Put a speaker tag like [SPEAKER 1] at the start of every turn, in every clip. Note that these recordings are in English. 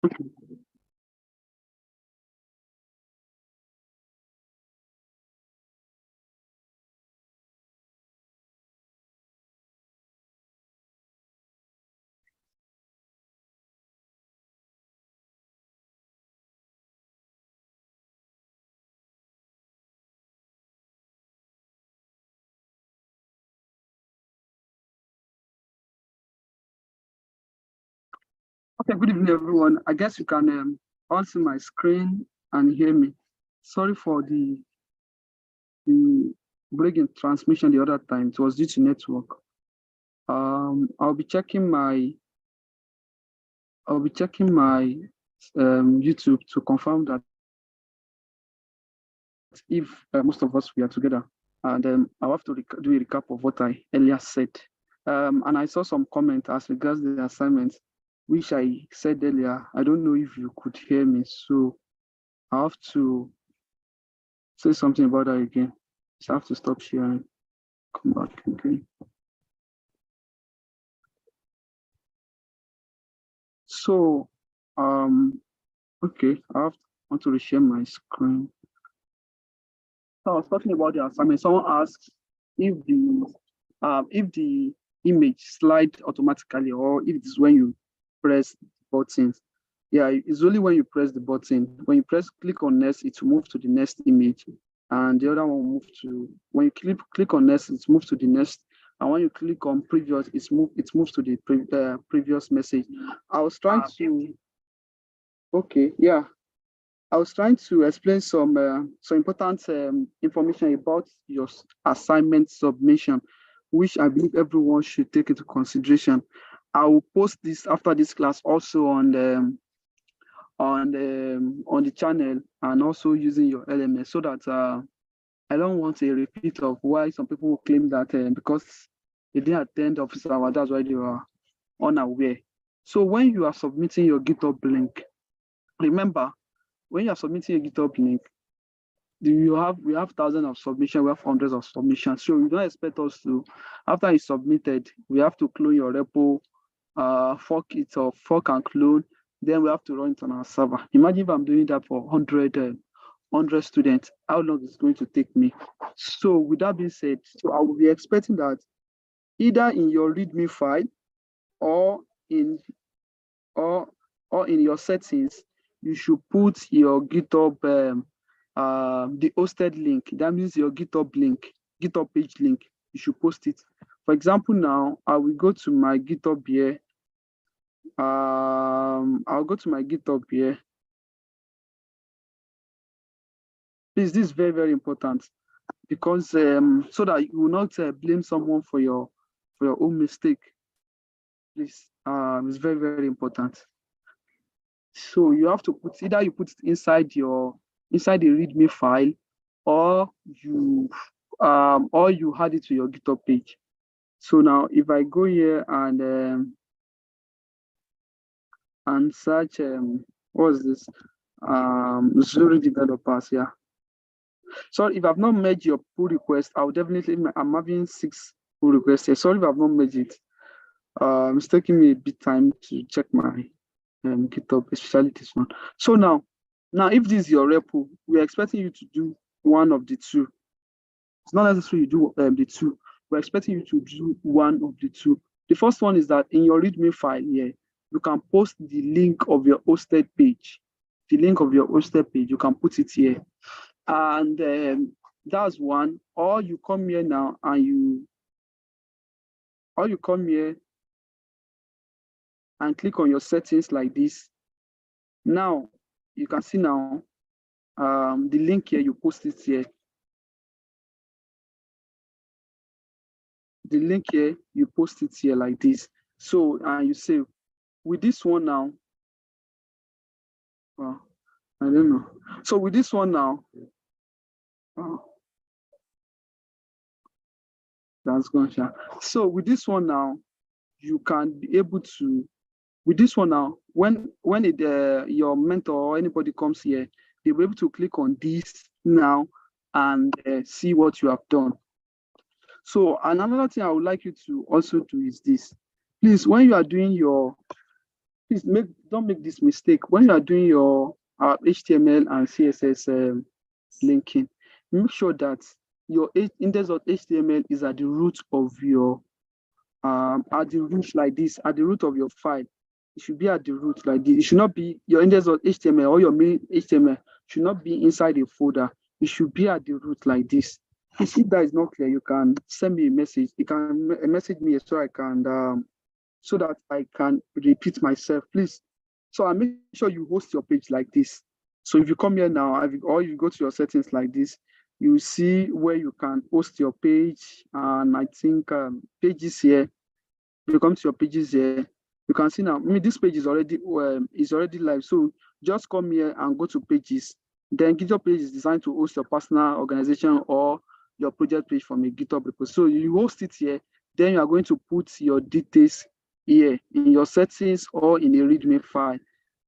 [SPEAKER 1] Okay, good evening, everyone. I guess you can all see my screen and hear me. Sorry for the break in transmission the other time. It was due to network. I'll be checking my YouTube to confirm that if most of us we are together, and I'll have to do a recap of what I earlier said. And I saw some comment as regards the assignment, which I said earlier. I don't know if you could hear me, so I have to say something about that again. So I have to stop sharing. Come back, okay. So, okay, want to reshare my screen. So I was talking about the assignment. Someone asked if the image slide automatically, or if it's when you press buttons. Yeah, it's only when you press the button. When you click on next, it will move to the next image, and the other one will move to. When you click on next, it moves to the next, and when you click on previous, it moves to the previous message. I was trying to. Okay, yeah. I was trying to explain some important information about your assignment submission, which I believe everyone should take into consideration. I will post this after this class also on the channel, and also using your LMS, so that I don't want a repeat of why some people claim that because they didn't attend office hour, that's why they were unaware. So when you are submitting your GitHub link, remember, when you are submitting a GitHub link, we have thousands of submissions, we have hundreds of submissions. So you don't expect us to, after it's submitted, we have to clone your repo, fork it or fork and clone, then we have to run it on our server. Imagine if I'm doing that for 100 students, how long is it going to take me? So with that being said, so I will be expecting that either in your README file or in your settings, you should put your GitHub, the hosted link. That means your GitHub page link. You should post it. For example, now I will go to my GitHub here. I'll go to my GitHub here. Please, this is very, very important, because so that you will not blame someone for your own mistake. Please, it's very, very important. So you have to put, either you put it inside the README file, or you add it to your GitHub page. So now if I go here and search what's this? Zuri developers, yeah. So if I've not made your pull request, I'm having 6 pull requests here. Sorry if I've not made it. It's taking me a bit time to check my GitHub, especially this one. So now if this is your repo, we're expecting you to do one of the two. It's not necessary you do the two. We're expecting you to do one of the two. The first one is that in your README file here, you can post the link of your hosted page. The link of your hosted page, you can put it here. And that's one. Or you come here now and you come here and click on your settings like this. Now you can see now the link here, you post it here. The link here, you post it here like this. So you say, with this one now, well, I don't know. So with this one now, that's gone. So with this one now, you can be able to, with this one now, when your mentor or anybody comes here, they'll be able to click on this now and see what you have done. So another thing I would like you to also do is this. Please, when you are doing your please don't make this mistake when you are doing your HTML and CSS linking. Make sure that your index.html is at the root of your at the root like this, at the root of your file. It should be at the root like this. It should not be your index.html or your main HTML should not be inside a folder. It should be at the root like this. If that is not clear, you can send me a message. You can message me so I can so that I can repeat myself, please. So I make sure you host your page like this. So if you come here now, or you go to your settings like this, you see where you can host your page. And I think pages here. If you come to your pages here, you can see now. I mean, this page is already live. So just come here and go to pages. Then GitHub page is designed to host your personal organization or your project page from a GitHub repo. So you host it here. Then you are going to put your details here in your settings or in a README file.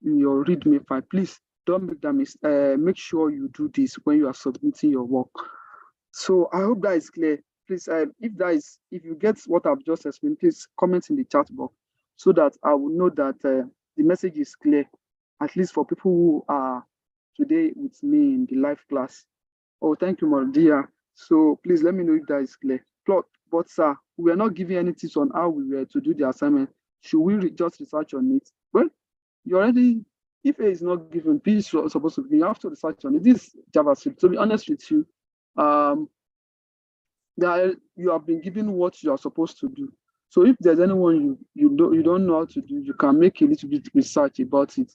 [SPEAKER 1] In your README file, please don't make that mistake. Make sure you do this when you are submitting your work. So I hope that is clear. Please, if you get what I've just explained, please comment in the chat box so that I will know that the message is clear, at least for people who are today with me in the live class. Oh, thank you, Mardia. So please let me know if that is clear. But sir, we are not giving any tips on how we were to do the assignment. Should we just research on it? Well, you already, if A is not given, B is supposed to be, you have to research on it. This is JavaScript. To be honest with you, you have been given what you are supposed to do. So if there's anyone you don't know how to do, you can make a little bit research about it.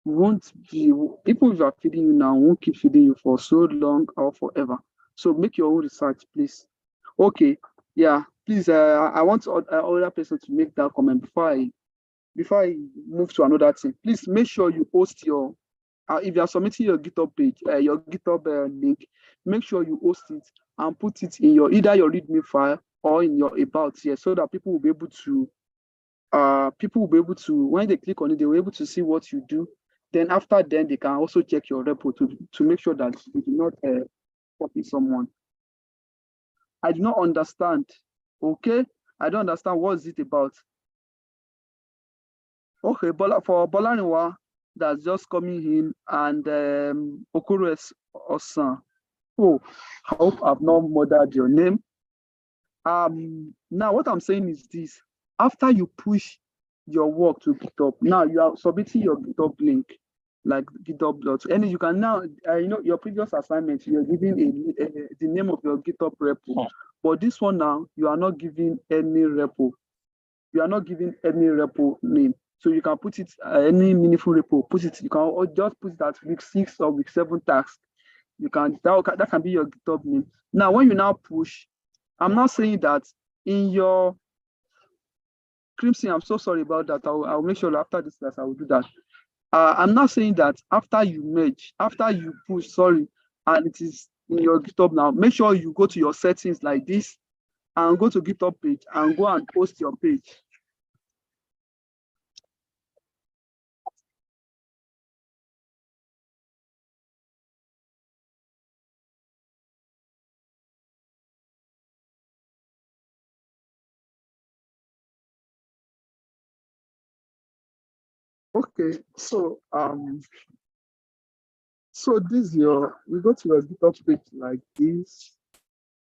[SPEAKER 1] Won't be people who are feeding you now won't keep feeding you for so long or forever. So make your own research, please. Okay, yeah, please. I want other person to make that comment before I move to another thing. Please make sure you post your if you are submitting your GitHub page, your GitHub link, make sure you host it and put it in either your README file or in your about here, so that people will be able to when they click on it, they will be able to see what you do. Then after then they can also check your repo to make sure that you do not copy someone. I do not understand. Okay, I don't understand what is it about. Okay, for Bolaniwa, that's just coming in, and Okuro Osan. Oh, I hope I've not murdered your name. Now what I'm saying is this: after you push your work to GitHub, now you are submitting your GitHub link, like GitHub. And you can now, your previous assignment, you're giving the name of your GitHub repo, but this one now you are not giving any repo. You are not giving any repo name. So you can put it any meaningful repo. You can just put that week 6 or week 7 task. You can that can be your GitHub name. Now, when you now push, I'm not saying that in your Crimson. I'm so sorry about that. I'll make sure after this class I will do that. I'm not saying that after you merge, after you push, and it is in your GitHub now. Make sure you go to your settings like this and go to GitHub page and go and post your page. Okay, so this we go to your GitHub page like this.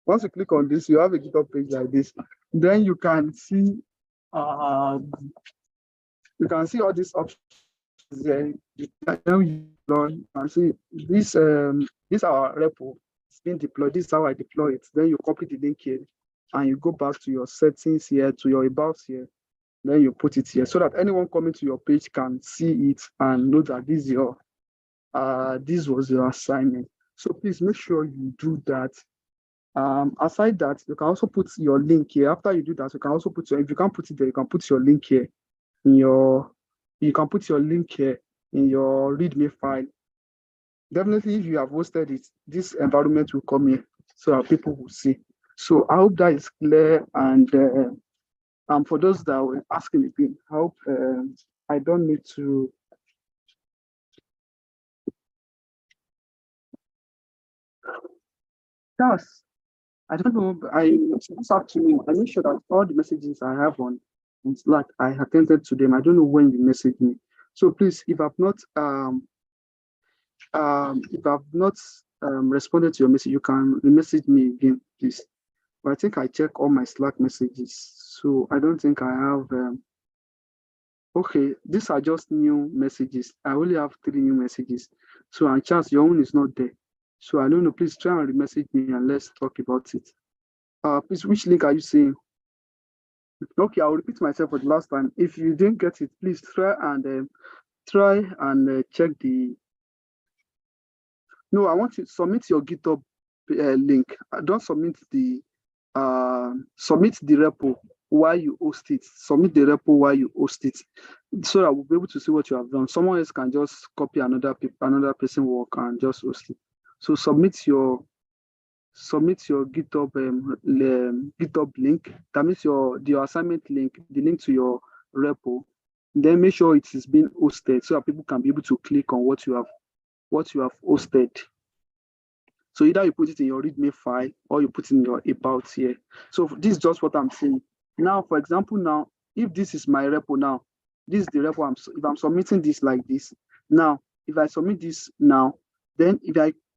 [SPEAKER 1] Once you click on this, you have a GitHub page like this. Then you can see all these options there. You can see this our repo. It's being deployed. This is how I deploy it. Then you copy the link here and you go back to your settings here, to your about here. Then you put it here so that anyone coming to your page can see it and know that this was your assignment. So please make sure you do that. Aside that, you can also put your link here. After you do that, you can also put if you can't put it there, you can put your link here you can put your link here in your README file. Definitely, if you have hosted it, this environment will come here so that people will see. So I hope that is clear. And for those that were asking again, I hope I don't need to. Yes, I don't know. This afternoon, I make sure that all the messages I have on on Slack. I attended to them. I don't know when you messaged me. So please, if I've not responded to your message, you can message me again, please. But I think I check all my Slack messages, so I don't think I have. Okay, these are just new messages. I only have 3 new messages, so and chance your own is not there. So I don't know. Please try and message me and let's talk about it. Please, which link are you saying? Okay, I'll repeat myself for the last time. If you didn't get it, please try and check the. No, I want you to submit your GitHub link. Don't submit the repo while you host it. Submit the repo while you host it, so that we'll be able to see what you have done. Someone else can just copy another person work and just host it. So submit your GitHub GitHub link. That means your assignment link, the link to your repo. Then make sure it is being hosted so that people can be able to click on what you have hosted. So either you put it in your README file or you put it in your about here. So this is just what I'm saying. Now, for example, now, if this is my repo now, this is the repo. If I'm submitting this like this, now, if I submit this now, then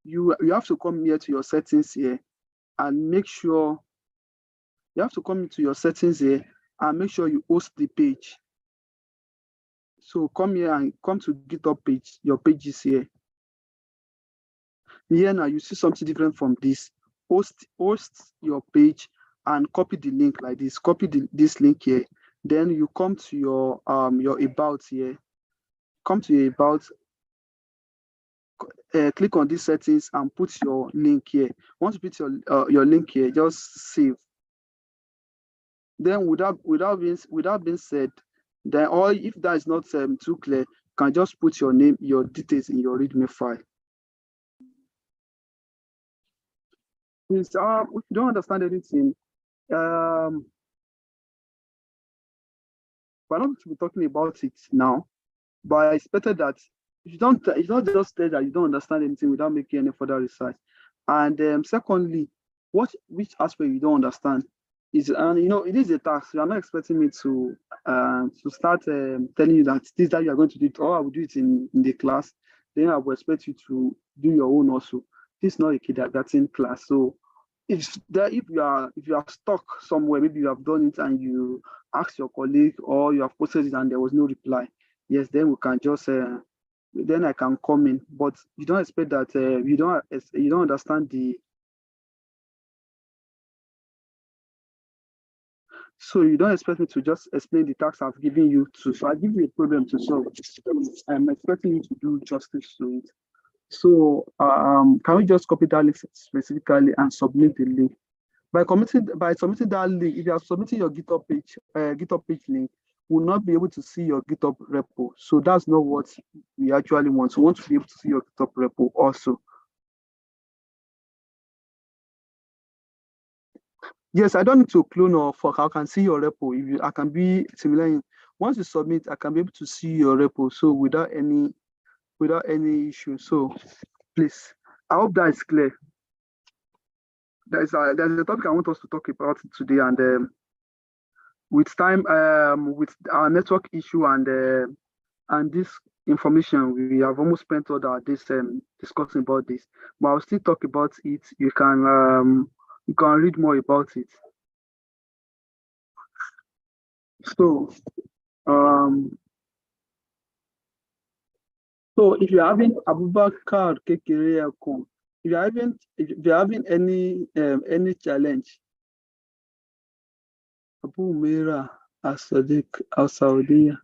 [SPEAKER 1] you have to come here to your settings here and make sure you have to come into your settings here and make sure you host the page. So come here and come to GitHub page, your pages here. Here now you see something different from this. Host your page and copy the link like this. Copy this link here. Then you come to your about here. Come to your about. Click on these settings and put your link here. Once you put your link here, just save. Then without being said, then or if that is not too clear, you can just put your name, your details in your README file. Please, if you don't understand anything, we're not going to be talking about it now, but it's better that it's not just say that you don't understand anything without making any further research. And secondly, which aspect you don't understand is, and it is a task. You are not expecting me to start telling you that this that you are going to do it, or I will do it in the class. Then I will expect you to do your own also. This is not a kindergarten class. So if you are stuck somewhere, maybe you have done it and you ask your colleague or you have posted it and there was no reply, yes, then we can just then I can come in. But you don't expect that you don't understand the. So you don't expect me to just explain the task I've given you to. So I give you a problem to solve. I'm expecting you to do justice to it. So can we just copy that link specifically and submit the link? By submitting that link, if you are submitting your GitHub page link, we'll not be able to see your GitHub repo. So that's not what we actually want. So we want to be able to see your GitHub repo also. Yes, I don't need to clone or fork. I can see your repo. I can be similar. Once you submit, I can be able to see your repo. So without any issue. So please, I hope that is clear. There's a topic I want us to talk about today, and with time, with our network issue and this information, we have almost spent all our days discussing about this. But I'll still talk about it. You can read more about it. So so if you're having Abubakar Kekere, if you're having any challenge, Abu Mira Asadik Al Saudiya.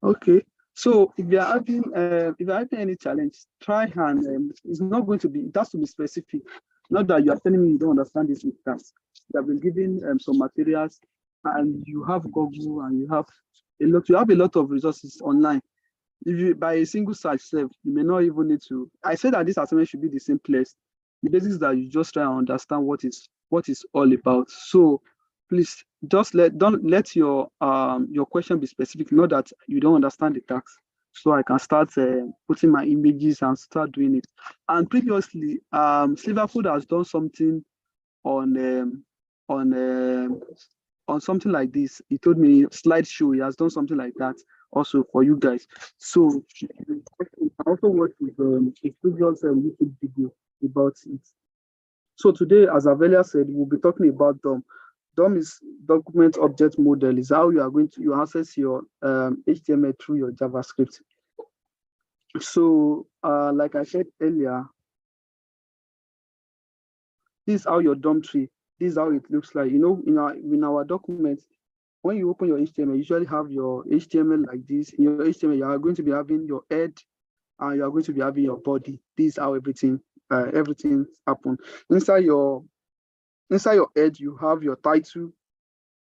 [SPEAKER 1] Okay. So if you're having any challenge, try and it's not going to be, it has to be specific. Not that you are telling me you don't understand this with class. You have been given some materials and you have Google and you have a lot of resources online. If you by a single search self, you may not even need to. I say that this assignment should be the simplest. The basics that you just try and understand what is all about. So please just don't let your question be specific, not that you don't understand the task. So I can start putting my images and start doing it. And previously, Silverfood has done something on on something like this. He told me slideshow. He has done something like that also for you guys. So I also watched a previous YouTube video about it. So today, as I've earlier said, we'll be talking about DOM. DOM is document object model. Is how you are going to access your HTML through your JavaScript. So like I said earlier, this is how your DOM tree, this is how it looks like. You know, in our documents, when you open your HTML, you usually have your HTML like this. In your HTML, you are going to be having your head and you are going to be having your body. This is how everything happens. Inside your head, you have your title,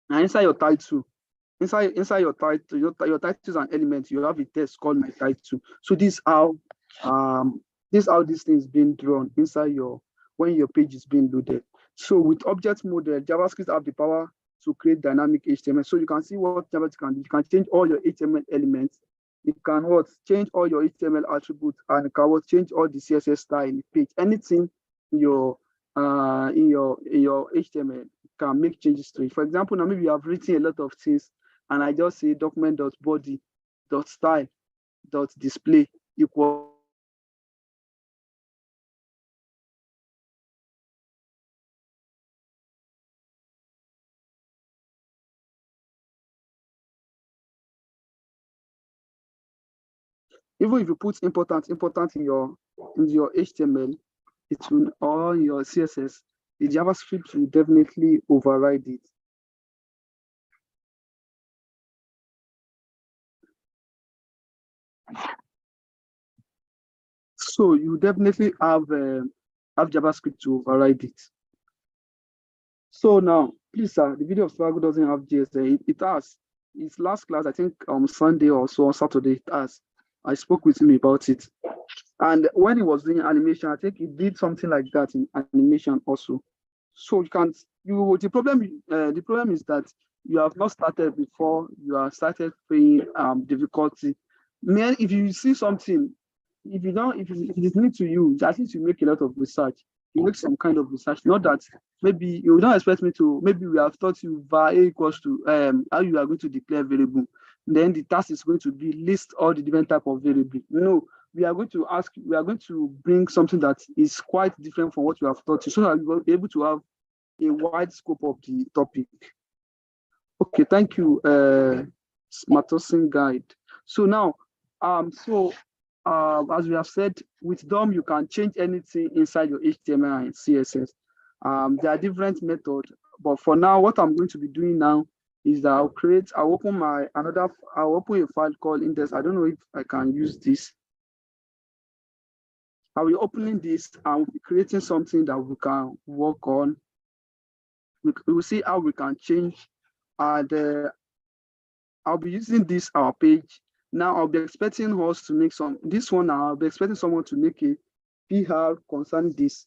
[SPEAKER 1] and inside your title, your title is an element. You have a text called my title. So this how this thing is being drawn inside when your page is being loaded. So with object model, JavaScript have the power to create dynamic HTML. So you can see what JavaScript can do. You can change all your HTML elements. You can change all your HTML attributes, and you can change all the CSS style in the page. Anything in your HTML can make changes to it. For example, now maybe you have written a lot of things, and I just say document.body.style.display equal. Even if you put important in your HTML, it will, or your CSS, the JavaScript will definitely override it. So you definitely have JavaScript to override it. So now, please, sir, the video of Swaggle doesn't have JS. It has. Its last class, I think Sunday or so, on Saturday, it has. I spoke with him about it. And when he was doing animation, I think he did something like that in animation also. So you can't. The problem is that you have not started before you have started paying difficulty. Man, if you see something, if it is new to you, at least you make a lot of research. You make some kind of research. Not that maybe you don't expect me to. Maybe we have taught you var a equals to how you are going to declare variable. Then the task is going to be list all the different type of variable. No, we are going to bring something that is quite different from what you have taught you, so that you will be able to have a wide scope of the topic. Okay, thank you, Matosin Guide. So now, as we have said, with DOM, you can change anything inside your HTML and CSS. There are different methods, but for now, what I'm going to be doing now is that I'll open a file called index. I don't know if I can use this. I will be opening this and we'll be creating something that we can work on. We will see how we can change. And I'll be using this our page. Now I'll be expecting us to make I'll be expecting someone to make a PR concerning this.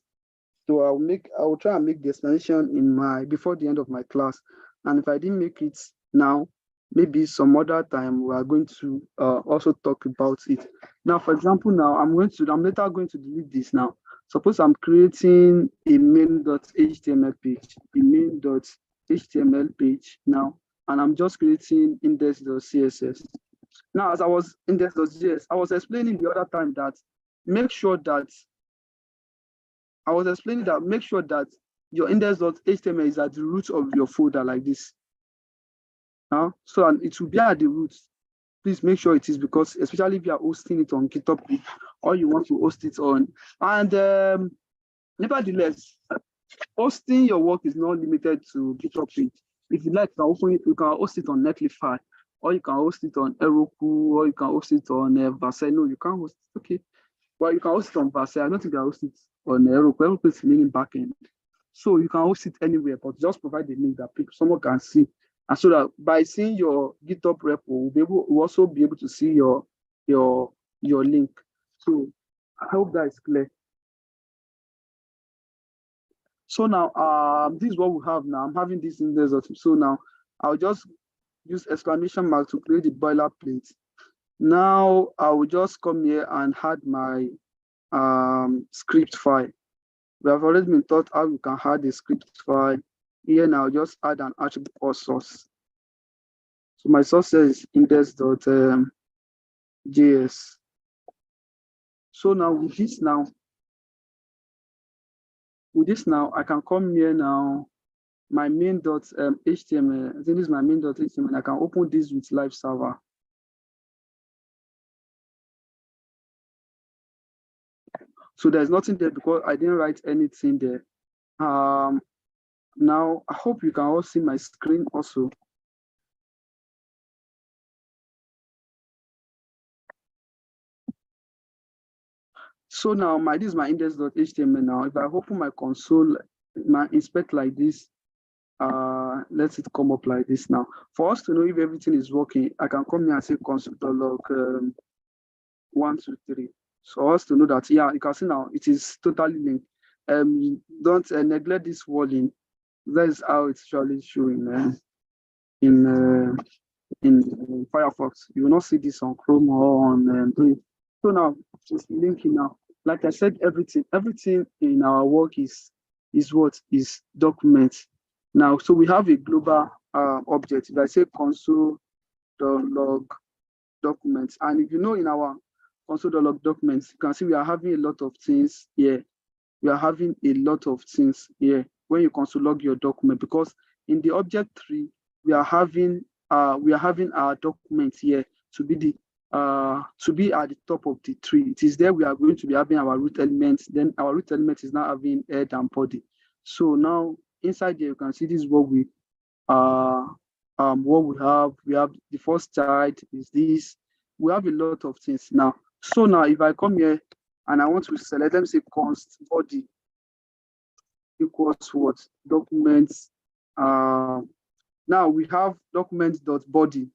[SPEAKER 1] So I will try and make the explanation before the end of my class. And if I didn't make it now, maybe some other time we are going to also talk about it. Now, for example, now I'm later going to delete this now. Suppose I'm creating a main.html page, now, and I'm just creating index.css. Now, as I was index.js, I was explaining the other time that make sure that your index.html is at the root of your folder like this. Now, so it will be at the root. Please make sure it is, because especially if you are hosting it on GitHub or you want to host it on. And nevertheless, hosting your work is not limited to GitHub page. If you like, you can host it on Netlify, or you can host it on Heroku, or you can host it on Vercel. No, you can't host it. Okay. Well, you can host it on Vercel. I don't think you can host it on Heroku. Heroku is meaning backend. So you can host it anywhere, but just provide the link that someone can see. And so that by seeing your GitHub repo, we'll also be able to see your link. So I hope that is clear. So now, this is what we have now. I'm having this in there. So now I'll just use exclamation mark to create the boilerplate. Now I will just come here and add my script file. We have already been taught how you can add a script file here now, just add an attribute called source. So my source is index.js. So now with this now, I can come here now, my main.html. I think this is my main.html. I can open this with live server. So there's nothing there because I didn't write anything there. Now I hope you can all see my screen also. So now this is my index.html now. If I open my console, my inspect like this, let it come up like this now. For us to know if everything is working, I can come here and say console.log 1, 2, 3. So for us to know that, yeah, you can see now it is totally linked. Don't neglect this wording. That is how it's usually showing in Firefox. You will not see this on Chrome or on Brave. So now it's linking now. Like I said, everything in our work is what is documents. Now, so we have a global object. If I say console.log documents, and if you know in our console.log documents, you can see we are having a lot of things here. We are having a lot of things here when you console log your document, because in the object tree we are having our document here to be at the top of the tree. It is there we are going to be having our root elements. Then our root element is now having head and body. So now inside there you can see this is what we have. We have the first child is this. We have a lot of things now. So now if I come here and I want to select, let me say const body equals what? Documents. Now we have documents.body.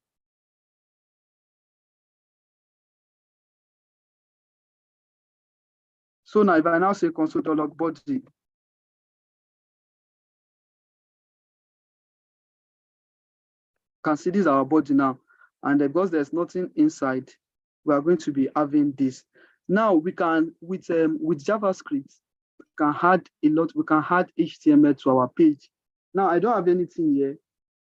[SPEAKER 1] So now if I now say console.log body, can see this is our body now. And because there's nothing inside, we are going to be having this. Now we can, with JavaScript, we can add HTML to our page. Now I don't have anything here,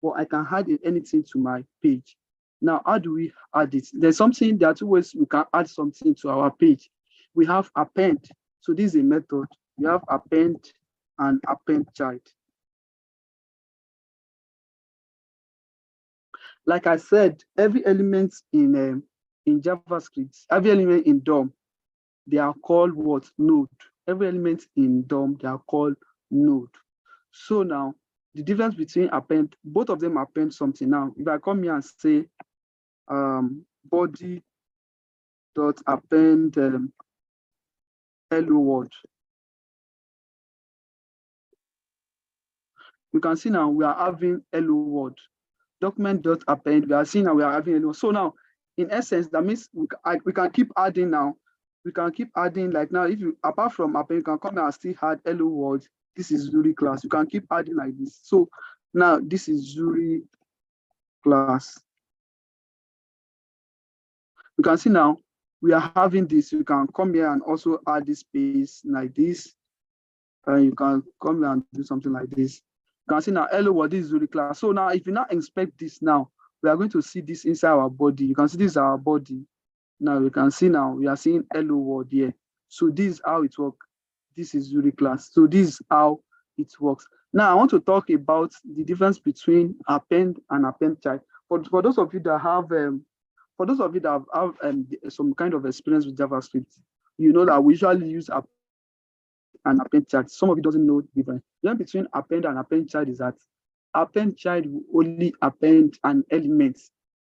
[SPEAKER 1] but I can add anything to my page. Now, how do we add it? There are two ways we can add something to our page. We have append. So this is a method. We have append and append child. Like I said, every element in JavaScript, every element in DOM, they are called what? Node. Every element in DOM, they are called node. So now, the difference between append, both of them append something. Now, if I come here and say body dot append hello world, you can see now we are having hello world. Document dot append, we are seeing now we are having hello. So now, in essence, that means we can keep adding now. We can keep adding, like now, if you, apart from append, you can come and still add hello world. This is Zuri class. You can keep adding like this. So now this is Zuri class. You can see now we are having this. You can come here and also add this space like this. You can come here and do something like this. You can see now hello world, this is Zuri class. So now if you now inspect this now, we are going to see this inside our body. You can see this is our body. Now you can see now we are seeing hello world here. So this is how it works. This is Zuri class. So this is how it works. Now I want to talk about the difference between append and append child. For those of you that have some kind of experience with JavaScript, you know that we usually use append and append child. Some of you doesn't know the difference. The difference between append and append child is that append child will only append an element,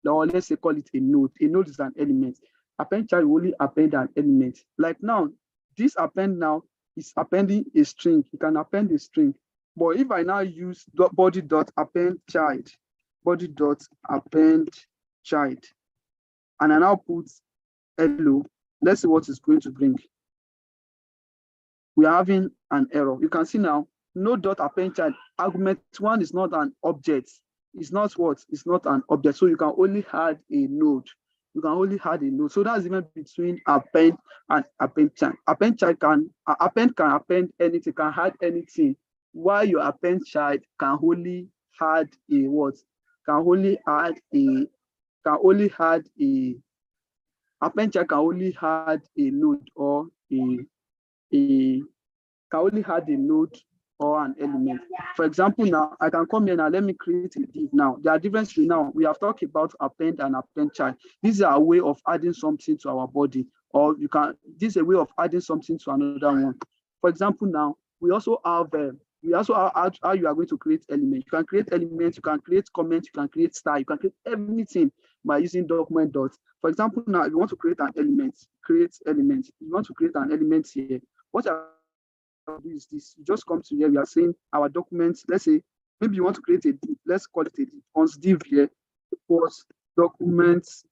[SPEAKER 1] or let's say call it a node. A node is an element. Append child will only append an element. Like now, this append now is appending a string. You can append a string. But if I now use body.append child, body.append child, and I now put hello, let's see what it's going to bring. We are having an error. You can see now, node.append child, argument 1 is not an object. It's not what? It's not an object. So you can only add a node. You can only add a node. So that's even between append and append child. Append child can append anything, can add anything while your append child can only add a what? Can only add a append child can only add a node or can only add a node or an element. For example, now I can come here now, let me create a div now. There are differences now. We have talked about append and append child. This is a way of adding something to our body, or this is a way of adding something to another one. For example, now we also have how you are going to create elements. You can create elements, you can create comments, you can create style, you can create everything by using document dots. For example, now if you want to create an element, create element. You want to create an element here. What I do is this: you just come to here. We are saying our documents. Let's say maybe you want to create a div. Let's call it a div. Once div here equals documents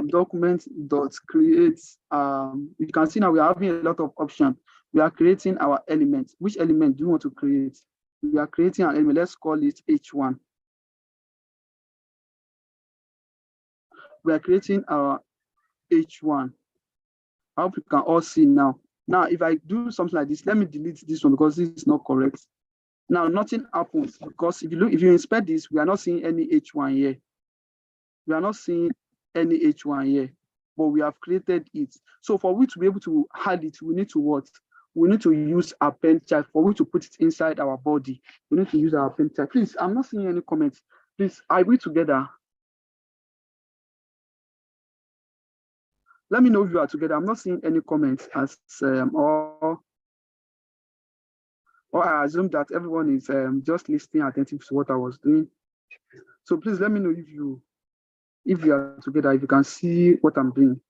[SPEAKER 1] document dot create. You can see now we are having a lot of options. We are creating our element. Which element do you want to create? We are creating an element. Let's call it H1. We are creating our H1. I hope you can all see now. Now, if I do something like this, let me delete this one because this is not correct. Now, nothing happens because if you inspect this, we are not seeing any H1 here. We are not seeing any H1 here, but we have created it. So for we to be able to add it, we need to what? We need to use append child. For we to put it inside our body, we need to use our append child. Please, I'm not seeing any comments. Please, are we together? Let me know if you are together. I'm not seeing any comments as or I assume that everyone is just listening attentive to what I was doing. So please let me know if you are together, if you can see what I'm doing.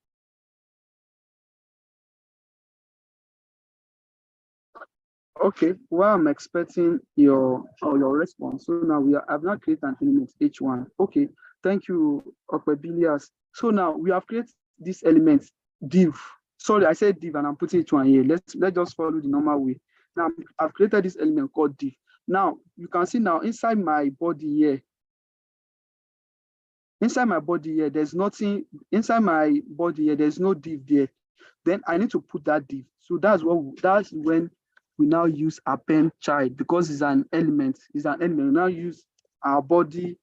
[SPEAKER 1] Okay, well, I'm expecting your response. So now I've now created an element H1. Okay, thank you, Okwebilias. So now we have created this element div. Sorry, I said div and I'm putting H1 here. Let's just follow the normal way. Now I've created this element called div. Now you can see now inside my body here. Inside my body here, there's nothing. Inside my body here, there's no div there. Then I need to put that div. So that's when we now use append child because it's an element. It's an element. We now use our body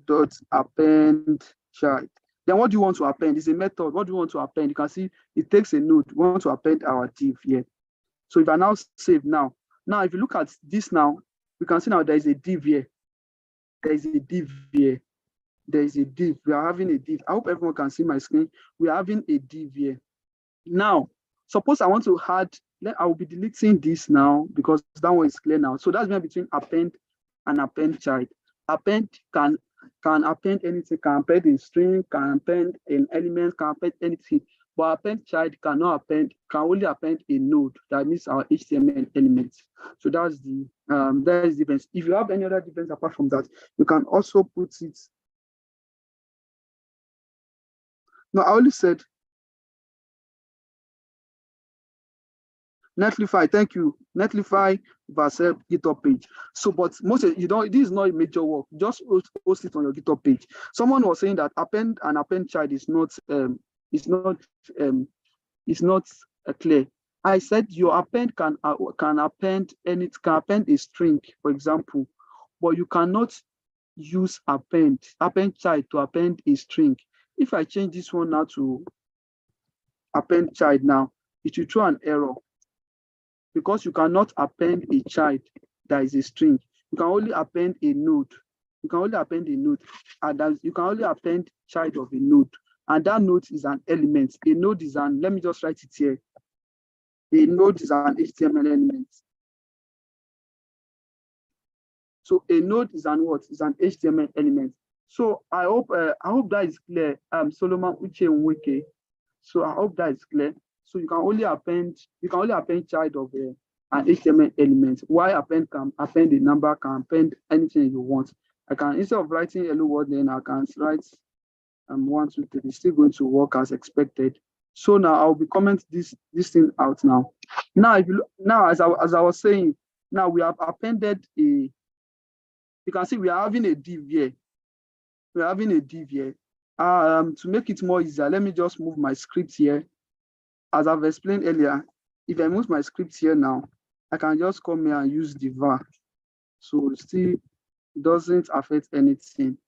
[SPEAKER 1] dot append child. Then what do you want to append? It's a method. What do you want to append? You can see it takes a node. We want to append our div here. So if I now save now if you look at this now, we can see now there is a div here. There is a div here. There is a div. We are having a div. I hope everyone can see my screen. We are having a div here. Now, suppose I want to add, I will be deleting this now because that one is clear now. So that's between append and append child. Append can append anything, can append in string, can append in elements, can append anything. But append child cannot append, can only append a node that means our HTML elements. So that's the difference. If you have any other difference apart from that, you can also put it. No, I only said Netlify, thank you. Netlify versus GitHub page. So, but most of this is not a major work. Just post it on your GitHub page. Someone was saying that append and append child is not clear. I said your append can append a string, for example, but you cannot use append child to append a string. If I change this one now to append child now, it will throw an error because you cannot append a child that is a string. You can only append a node. You can only append a node, and you can only append child of a node. And that node is an element. A node is let me just write it here. A node is an HTML element. So a node is what? Is an HTML element. So I hope that is clear. Solomon Uche Nweke. So I hope that is clear. So you can only append child of an HTML element. Why append can append a number, can append anything you want. I can, instead of writing hello world, then I can write 1, 2, 3. It's still going to work as expected. So now I'll be commenting this thing out now. Now if you look, now as I was saying, now we have appended a. You can see we are having a div here. We are having a div here. To make it more easier, let me just move my script here. As I've explained earlier, if I move my script here now, I can just come here and use the var. So it still doesn't affect anything.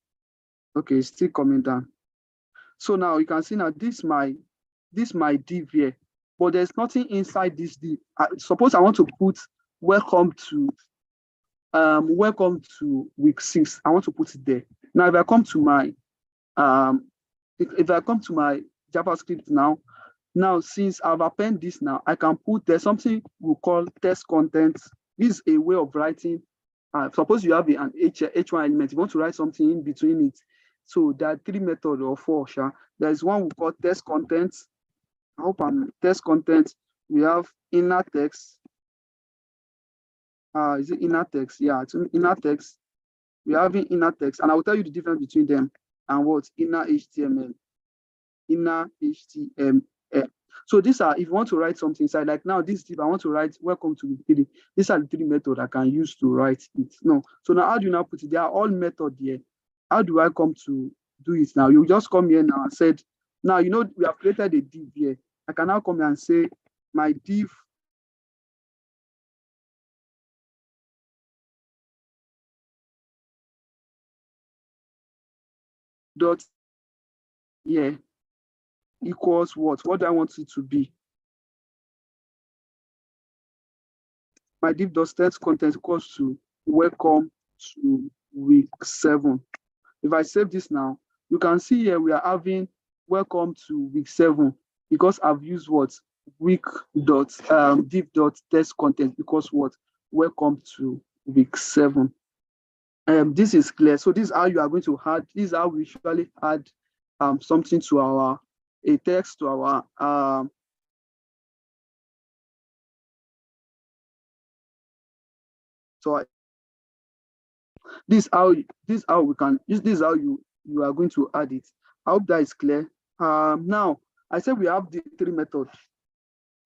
[SPEAKER 1] Okay, it's still coming down. So now you can see now this my div here, but there's nothing inside this div. Suppose I want to put welcome to week 6. I want to put it there. Now if I come to my if I come to my JavaScript now since I've appended this now, I can put there's something we call test content. This is a way of writing. Suppose you have an H1 element, you want to write something in between it. So there are 3 methods or 4. There's one we call test content. I hope I'm test content. We have inner text. Is it inner text? Yeah, it's inner text. We have inner text, and I will tell you the difference between them and what inner HTML. Inner HTML. So these are, if you want to write something inside, like now this div, I want to write welcome to week 3. These are the 3 methods I can use to write it. No. So now how do you now put it? They are all methods here. How do I come to do it now? You just come here now and said, now you know we have created a div here. I can now come here and say my div dot here equals what? What do I want it to be? My div dot text content equals to welcome to week 7. If I save this now, you can see here we are having welcome to week 7 because I've used what? Week dot div dot text content equals what? Welcome to week 7. This is clear. So this is how you are going to add. This is how we usually add something to a text to our so this is how we can this is how you are going to add it. I hope that is clear. Now I said we have the 3 methods.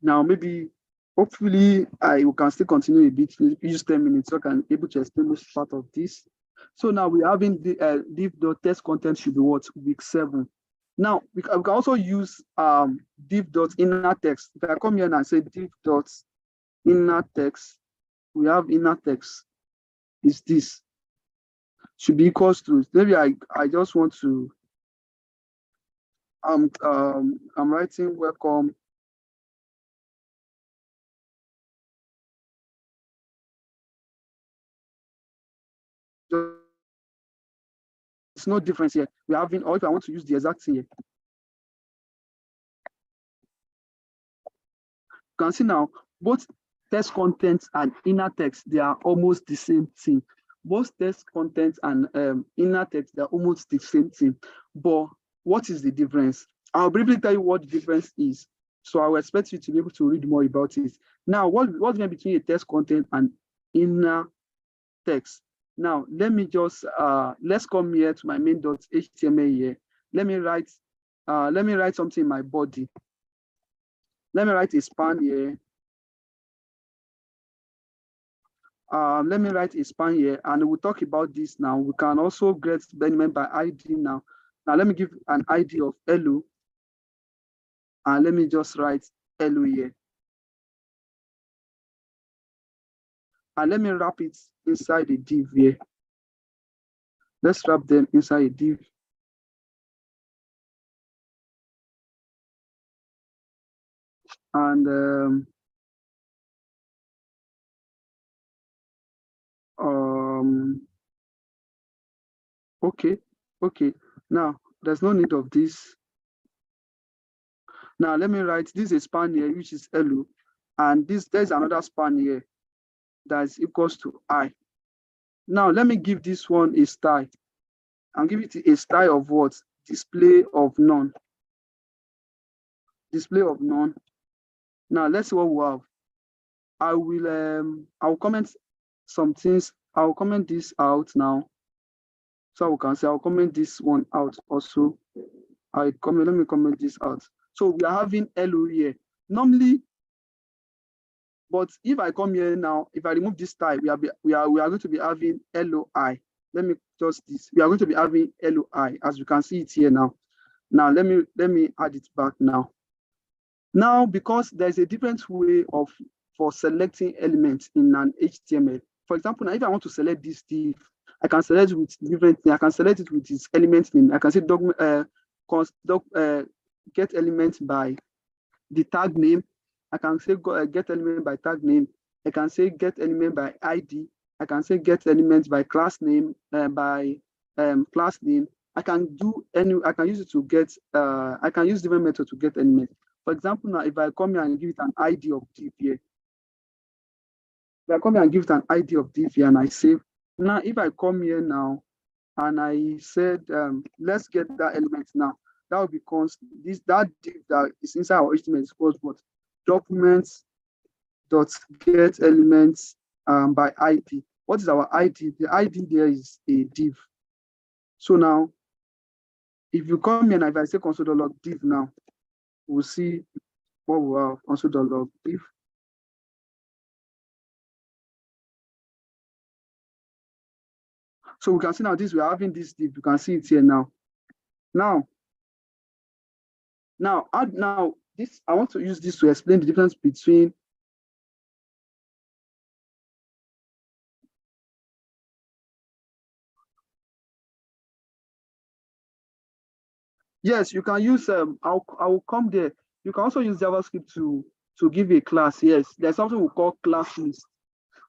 [SPEAKER 1] Now maybe hopefully I can still continue a bit, use 10 minutes so I can able to explain this part of this. So now we're having the div.test content should be what? Week 7. Now we can also use div.innerText. If I come here and I say div.innerText, we have inner text is this should be equals to, maybe I just want to I'm writing welcome. It's no difference here. We're having, or if I want to use the exact thing here, you can see now both text content and inner text, they are almost the same thing. Both text content and inner text, they're almost the same thing. But what is the difference? I'll briefly tell you what the difference is. So I will expect you to be able to read more about it. Now, what's the difference between a text content and inner text? Now, let me just let's come here to my main.html here. Let me write something in my body. Let me write a span here. Let me write a span here, and we'll talk about this now. We can also get the element by ID now. Now let me give an ID of hello, and let me just write hello here. And let me wrap it inside a div here. Let's wrap them inside a div. And okay. Now there's no need of this. Now let me write this is a span here, which is hello, and there's another span here that is equals to I. Now let me give this one a style, and give it a style of what? Display of none. Display of none. Now let's see what we have. I will comment some things. I'll comment this out now. So we can say I'll comment this one out also. Let me comment this out. So we are having hello here. Normally, but if I come here now, if I remove this style, we are going to be having LOI. Let me just this. We are going to be having LOI, as you can see it here now. Now let me add it back now. Now, because there's a different way for selecting elements in an HTML. For example, now if I want to select this div, I can select with different things. I can select it with its element name. I can say get element by the tag name. I can say get element by tag name. I can say get element by ID. I can say get element by class name, class name. I can use it to get, I can use different methods to get element. For example, now if I come here and give it an ID of div here, if I come here and give it an ID of div here and I save, now if I come here now and I said, let's get that element now, that will become that div that is inside our HTML is called what? Documents dot get elements by ID. What is our ID? The ID there is a div. So now, if you come here and if I say console.log div now, we'll see what we have console.log div. So we can see now this, we're having this div. You can see it here now. Now, this, I want to use this to explain the difference between yes, you can use I will come there. You can also use JavaScript to give a class. Yes, there's something we call class list.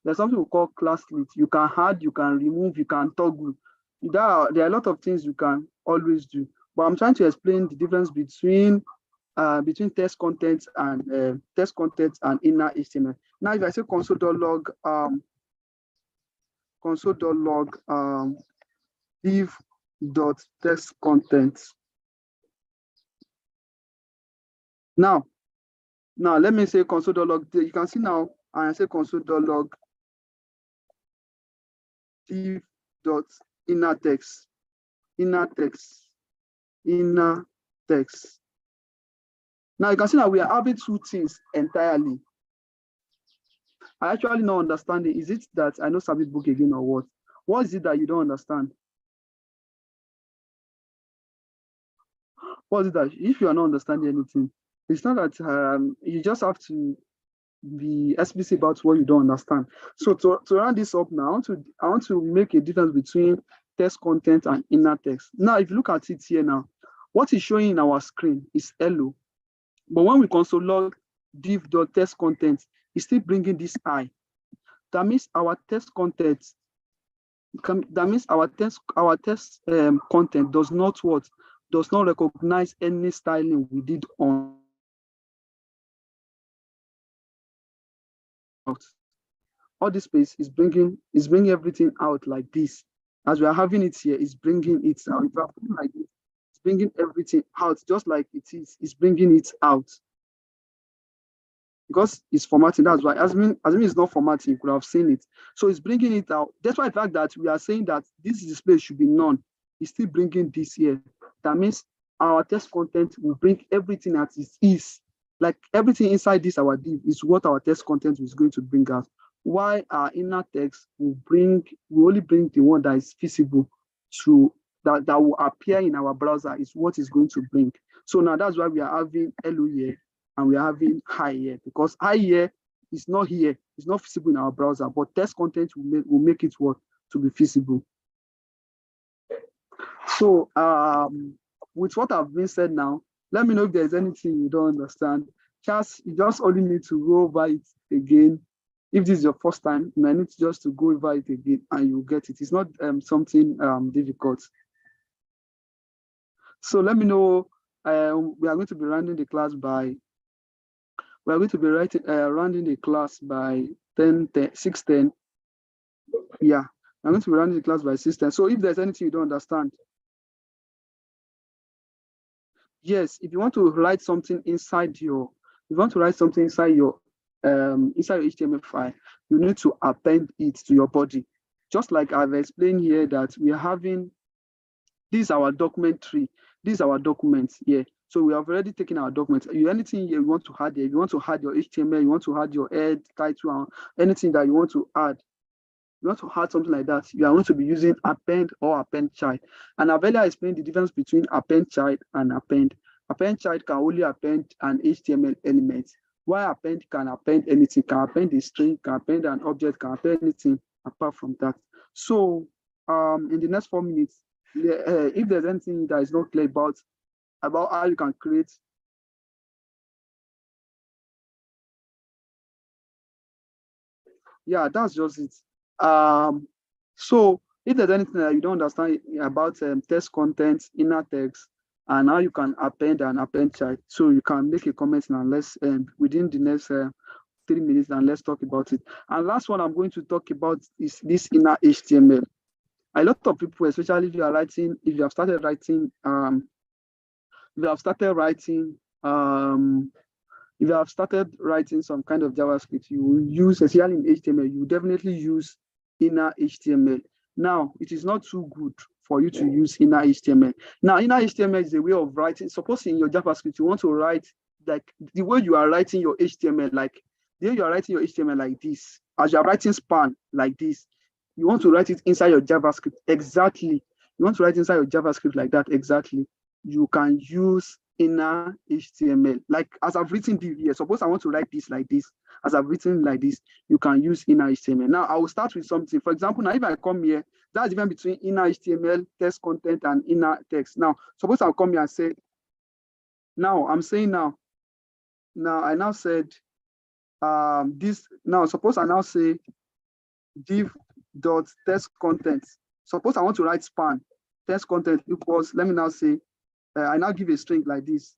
[SPEAKER 1] There's something we call class list. You can add, you can remove, you can toggle. There are a lot of things you can always do. But I'm trying to explain the difference between text content and inner HTML. Now, if I say console.log div.text content. Now let me say console.log. You can see now, and I say console.log div.inner text. Now you can see that we are having two things entirely. I actually not understanding. Is it that I know Sabit book again or what? What is it that you don't understand? What is it that if you are not understanding anything, it's not that you just have to be explicit about what you don't understand. So to round this up now, I want to make a difference between text content and inner text. Now, if you look at it here now, what is showing in our screen is hello. But when we console log div.text content, it's still bringing this I. That means our text content, content does not recognize any styling we did on all this space is bringing everything out like this. As we are having it here, it's bringing it out. If we are putting like this, it's bringing everything out just like it is. It's bringing it out because it's formatting. That's why. As mean it's not formatting, you could have seen it. So it's bringing it out. That's why the fact that we are saying that this display should be none. It's still bringing this here. That means our text content will bring everything as it is. Like everything inside this our div is what our text content is going to bring out. Why our inner text will only bring the one that is visible to that will appear in our browser is what is going to bring. So now that's why we are having hello here and we are having hi here, because hi here is not here, it's not visible in our browser, but text content will make it work to be visible. So with what I've been said now, let me know if there's anything you don't understand. You just only need to go over it again. If this is your first time, you might need just to go over it again and you'll get it. It's not something difficult. So let me know. We are going to be rounding the class by. We are going to be rounding the class by 6:10. Yeah, I'm going to be rounding the class by 6:10. So if there's anything you don't understand, yes, if you want to write something inside your HTML file, you need to append it to your body. Just like I've explained here that we are having, this is our document tree. This is our document here. So we have already taken our document. Anything here you want to add here, you want to add your HTML, you want to add your head, title, anything that you want to add. You want to add something like that, you are going to be using append or append child. And I've earlier explained the difference between append child and append. Append child can only append an HTML element, while append can append anything, can append a string, can append an object, can append anything apart from that. So in the next 4 minutes, if there's anything that is not clear about how you can create. Yeah, that's just it. So if there's anything that you don't understand about text content, inner text, and how you can append and append child, so you can make a comment now. Let's within the next 3 minutes, and let's talk about it. And last one I'm going to talk about is this inner HTML. A lot of people, especially if you are writing, if you have started writing, if you have started writing some kind of JavaScript, you will use, especially in HTML, you will definitely use inner HTML. Now, it is not too good for you to use inner HTML. Now, inner HTML is a way of writing. Suppose in your JavaScript, you want to write like the way you are writing your HTML, like the way you are writing your HTML like this, as you are writing span like this, you want to write it inside your JavaScript exactly. You want to write inside your JavaScript like that exactly. You can use inner HTML. Like as I've written here, suppose I want to write this like this, as I've written like this, you can use inner HTML. Now I will start with something. For example, now if I come here, that's the difference between inner HTML, text content, and inner text. Now, suppose I'll come here and say, now I'm saying now I now said this. Now suppose I now say div dot text content. Suppose I want to write span, text content equals, let me now say, I now give a string like this,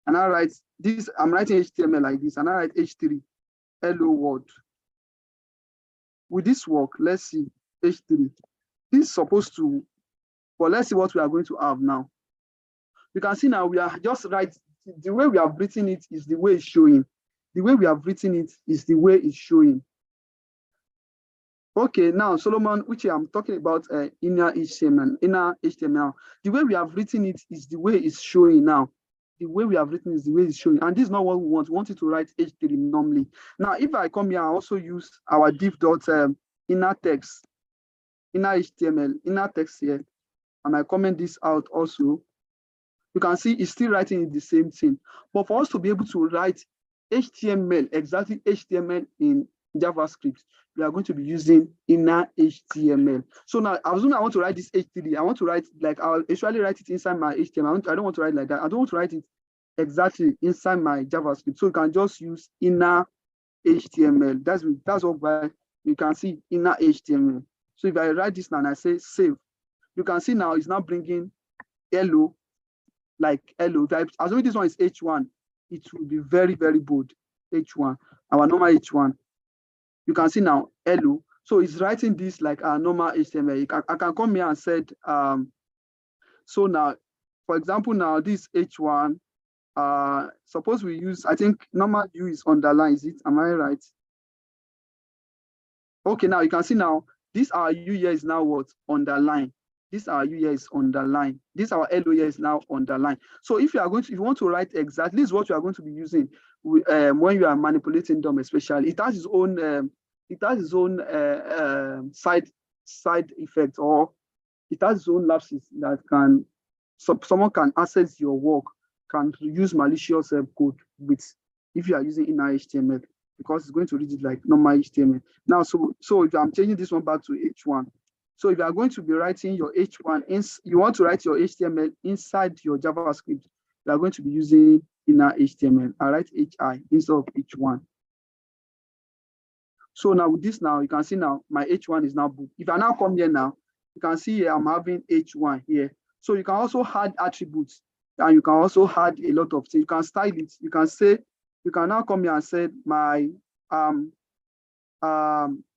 [SPEAKER 1] and I write this, I'm writing HTML like this, and I write H3, hello world. With this work, let's see, H3. This is supposed to, but let's see what we are going to have now. You can see now we are just right, the way we have written it is the way it's showing. The way we have written it is the way it's showing. Okay, now Solomon, which I'm talking about inner HTML. The way we have written it is the way it's showing now. The way we have written is the way it's showing, and this is not what we want. We want it to write H3 normally. Now, if I come here, I also use our div dot inner text, inner HTML, inner text here, and I comment this out also. You can see it's still writing the same thing. But for us to be able to write HTML, exactly HTML in JavaScript, we are going to be using inner HTML. So now, assuming I want to write this H3, I want to write, like, I'll usually write it inside my HTML. I don't want to write like that. I don't want to write it exactly inside my JavaScript. So you can just use inner HTML. That's what you can see, inner HTML. So if I write this now and I say save, you can see now it's now bringing hello, like hello. Assuming this one is H1, it will be very, very bold. H1, our normal H1. You can see now hello. So it's writing this like our normal HTML. I can come here and said, so now, for example, now this H1, suppose we use, I think normal U is underlined, is it? Am I right? Okay, now you can see now, this our U here is now what? Underline. This our U here is underline. This our LO here is now underline. So if you are going to, if you want to write exactly, this is what you are going to be using when you are manipulating DOM, especially. It has its own side effect, or it has its own lapses that can, someone can access your work, can use malicious code with, if you are using inner HTML, because it's going to read it like normal HTML. Now, so if I'm changing this one back to H1, so if you are going to be writing your H1, you want to write your HTML inside your JavaScript, you are going to be using inner HTML. I write HI instead of H1. So now with this now, you can see now my H1 is now booked. If I now come here now, you can see here I'm having H1 here. So you can also add attributes, and you can also add a lot of things. You can style it. You can say, you can now come here and say my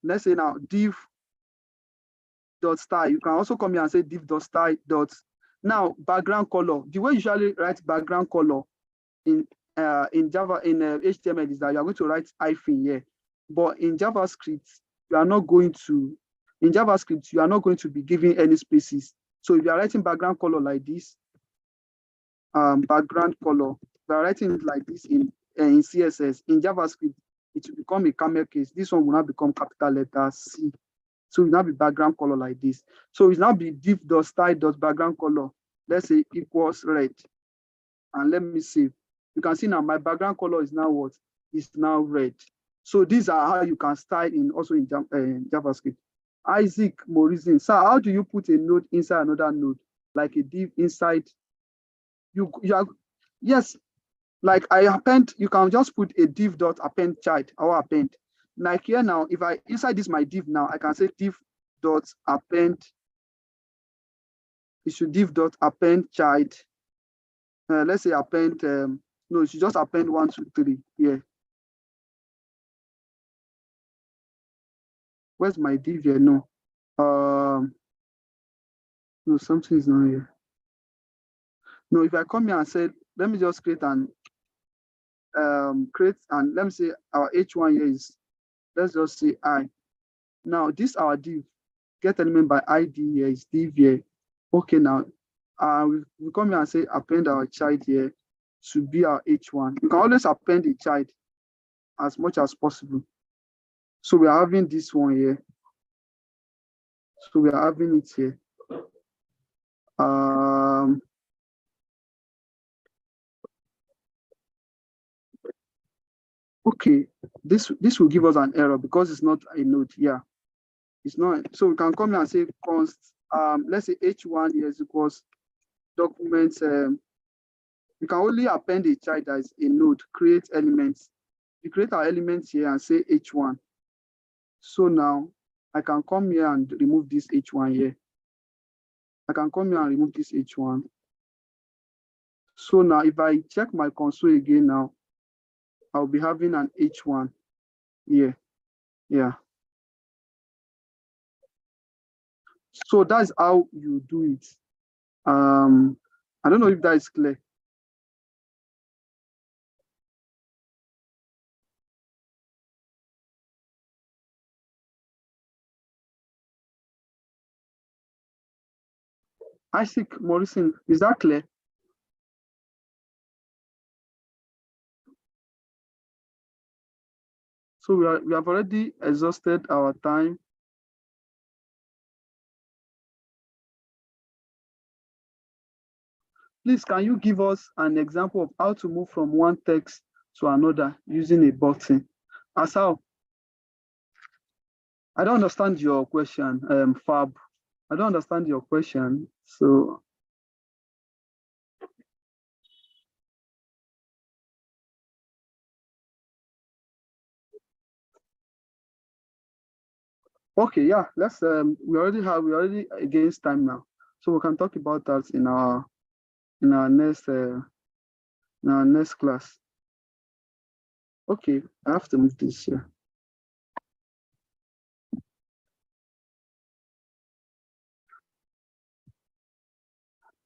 [SPEAKER 1] let's say now div dot style. You can also come here and say div dot style dot. Now background color. The way you usually write background color in Java, in HTML, is that you are going to write hyphen here. But in JavaScript, you are not going to. In JavaScript, you are not going to be giving any spaces. So if you are writing background color like this, background color, we are writing it like this in CSS. In JavaScript, it will become a camel case. This one will now become capital letter C. So it will now be background color like this. So it will now be div.style.background color. Let's say equals red. and let me save. You can see now my background color is now what? Is now red. So these are how you can style in also in JavaScript. Isaac Morrison. So how do you put a node inside another node? Like a div inside. You are, yes, like I append, you can just put a div dot append child or append. Like here now, if I inside this my div now, I can say div dot append. It should div dot append child. Let's say append, no, it should just append 1, 2, 3. Yeah. Where's my div here? No. No, something is not here. No, if I come here and say, let me just create and let me say our H1 here is, let's just say I. Now this our div, get element by ID here is div here. Okay, now we come here and say append our child here to be our H1. You can always append a child as much as possible. So we are having this one here. So we are having it here. Okay, this will give us an error because it's not a node. Yeah, it's not. So we can come here and say const. Let's say h1 is equals documents. We can only append a child that is a node. Create elements. We create our elements here and say h1. So now I can come here and remove this h1 here. I can come here and remove this h1. So now if I check my console again now, I'll be having an h1 here. Yeah. So that's how you do it. I don't know if that is clear. Isaac Morrison, is that clear? So we have already exhausted our time. Please, can you give us an example of how to move from one text to another using a button? As how? I don't understand your question, Fab. I don't understand your question. So, okay, yeah, let's we already against time now. So we can talk about that in our next class. Okay, I have to move this here.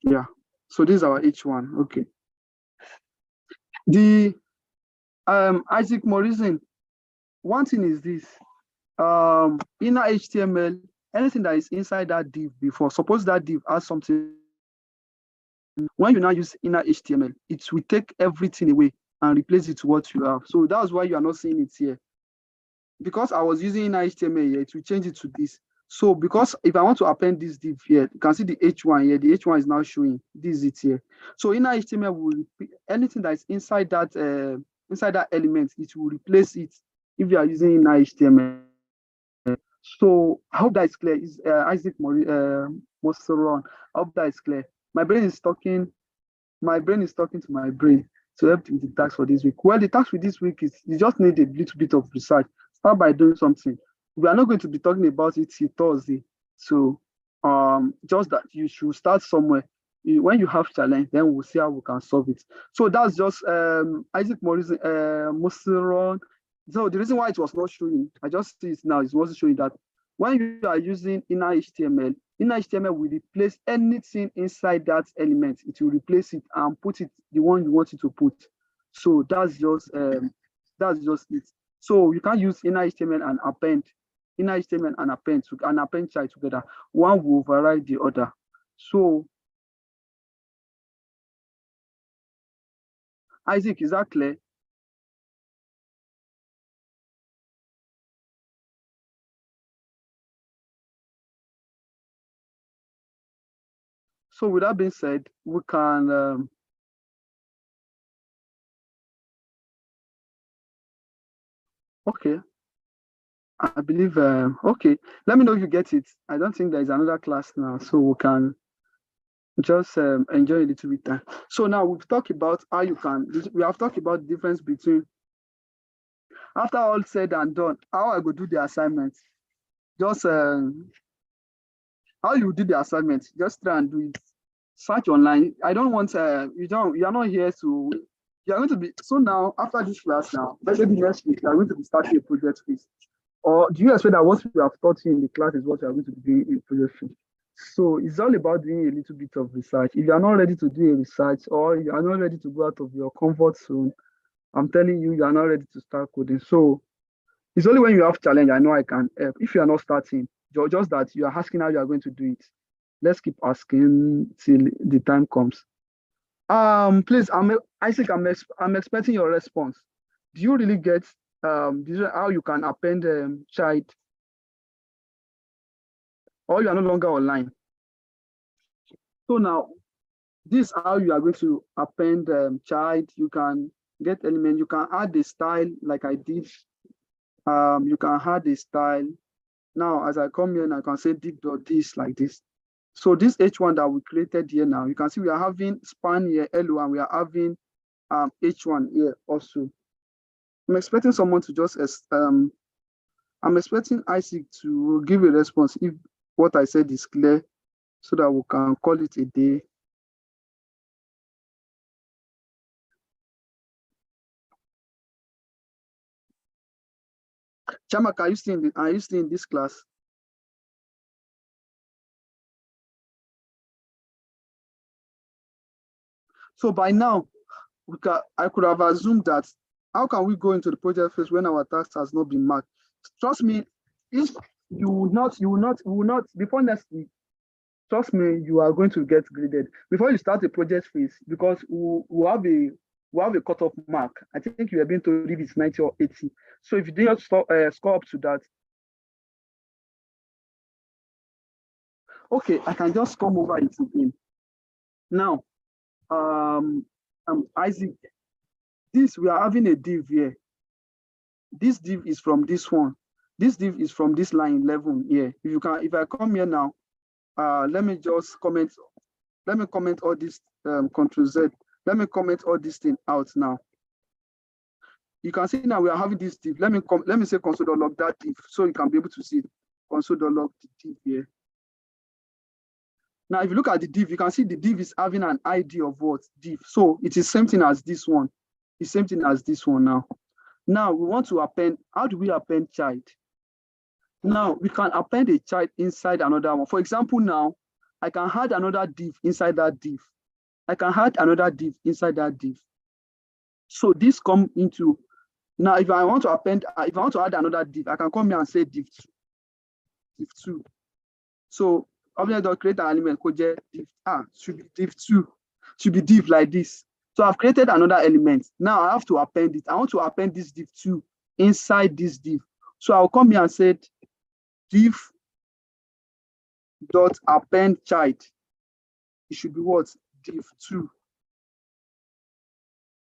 [SPEAKER 1] Yeah, so this is our H1. Okay. The Isaac Morrison, one thing is this, inner HTML, anything that is inside that div before, suppose that div has something, when you now use inner HTML, it will take everything away and replace it to what you have. So that's why you are not seeing it here. Because I was using inner HTML here, it will change it to this. So because if I want to append this div here, you can see the H1 here, the H1 is now showing, this is it here. So inner HTML will, anything that is inside that element, it will replace it if you are using inner HTML. So I hope that is clear. Is Isaac Moseron. I hope that is clear. My brain is talking to my brain to help with the task for this week. Well, the task for this week is you just need a little bit of research. Start by doing something. We are not going to be talking about it till Thursday. So just that you should start somewhere. When you have challenge, then we'll see how we can solve it. So that's just Isaac Morrison, Moseron. So the reason why it was not showing, I just see it now, it wasn't showing that when you are using inner HTML will replace anything inside that element. It will replace it and put it the one you want it to put. So that's just it. So you can use inner HTML and append, and append child together. One will override the other. So Isaac, is that clear? So with that being said, we can Okay. I believe, okay. Let me know if you get it. I don't think there is another class now, so we can just enjoy a little bit time. So now we've talked about how you can, we have talked about the difference between, after all said and done, how I go do the assignment. Just how you do the assignment, just try and do it. Search online. I don't want, you are not here to, you are going to be, so now after this class now, maybe next week, you are going to be starting a project phase. Or do you expect that what we have taught you in the class is what you are going to be doing in project phase? So it's all about doing a little bit of research. If you are not ready to do a research or you are not ready to go out of your comfort zone, I'm telling you, you are not ready to start coding. So it's only when you have challenge, I know I can help. If you are not starting, just that you are asking how you are going to do it. Let's keep asking till the time comes. Please, Isaac, I'm expecting your response. Do you really get how you can append child, or you are no longer online? So now, this is how you are going to append child. You can get element. You can add the style like I did. You can add the style. Now, as I come here, and I can say div.this like this. So this H1 that we created here now, you can see we are having span here, hello, and we are having H1 here also. I'm expecting someone to just, I'm expecting Isaac to give a response if what I said is clear so that we can call it a day. Chamak, are you still in this class? So by now, I could have assumed that how can we go into the project phase when our task has not been marked? Trust me, if you will not, before next week, trust me, you are going to get graded. Before you start a project phase, because we have a cutoff mark. I think you are being told if it's 90 or 80. So if you do not score up to that, okay, I can just come over it again. Now, Isaac, this we are having a div here. This div is from this one. This div is from this line 11 here. If I come here now, let me just comment. Let me comment all this Control Z. Let me comment all this thing out now. You can see now we are having this div. Let me say console.log that div so you can be able to see console.log the div here. Now, if you look at the div, you can see the div is having an ID of what? Div. So it is same thing as this one. It's same thing as this one now. Now we want to append. How do we append child? Now we can append a child inside another one. For example, now I can add another div inside that div. I can add another div inside that div. So this come into, now if I want to append, if I want to add another div, I can come here and say div2. Div2. So object create an element called div, should be div2, should be div like this. So I've created another element. Now I have to append it. I want to append this div2 inside this div. So I'll come here and say div dot append child. It should be what? Div2.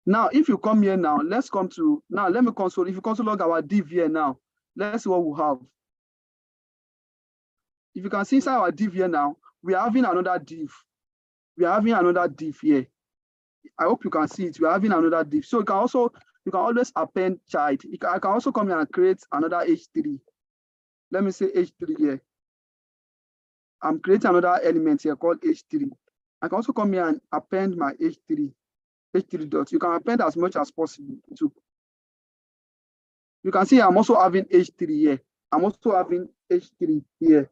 [SPEAKER 1] Now, if you come here now, let's come to, now let me console, if you console log our div here now, let's see what we have. If you can see inside our div here now, we are having another div. We are having another div here. I hope you can see it. We are having another div. So you can always append child. I can also come here and create another H3. Let me say H3 here. I'm creating another element here called H3. I can also come here and append my H3 dot. You can append as much as possible too. You can see I'm also having H3 here. I'm also having H3 here.